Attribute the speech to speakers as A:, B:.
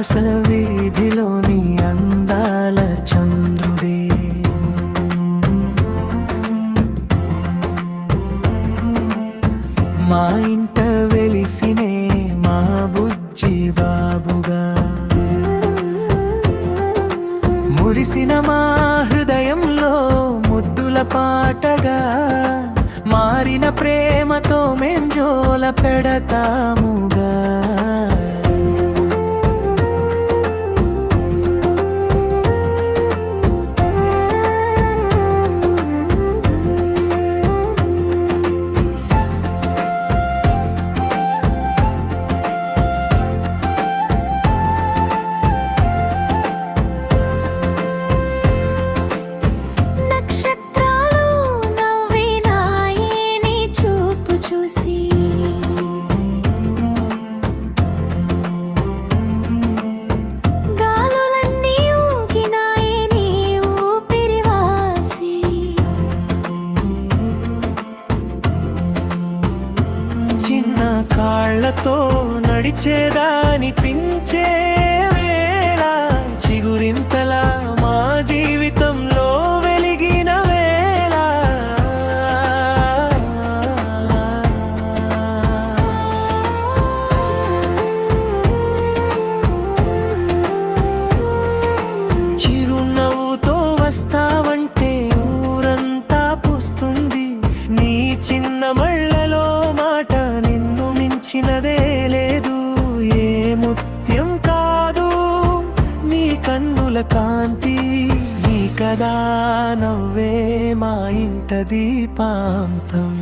A: విలాస వీధిలోని అందాల చంద్రుడే. మా ఇంట వెలిసినే మా బుజ్జి బాబుగా, మురిసిన మా హృదయంలో ముద్దుల పాటగా, మారిన ప్రేమతో మేం జోల పెడతాముగా. కాళ్ళతో నడిచేదానిపించే వేళ, చిగురింతలా మా జీవితంలో వెలిగిన వేళ, చిరునవ్వుతో వస్తావంటే ఊరంతా పూస్తుంది. నీ చిన్న మళ్ళలో మాట చిన్నదే లేదు, ఏ ముత్యం కాదు నీ కన్నుల కాంతి. నీ కదా నవ్వే మా ఇంట దీపాంతం.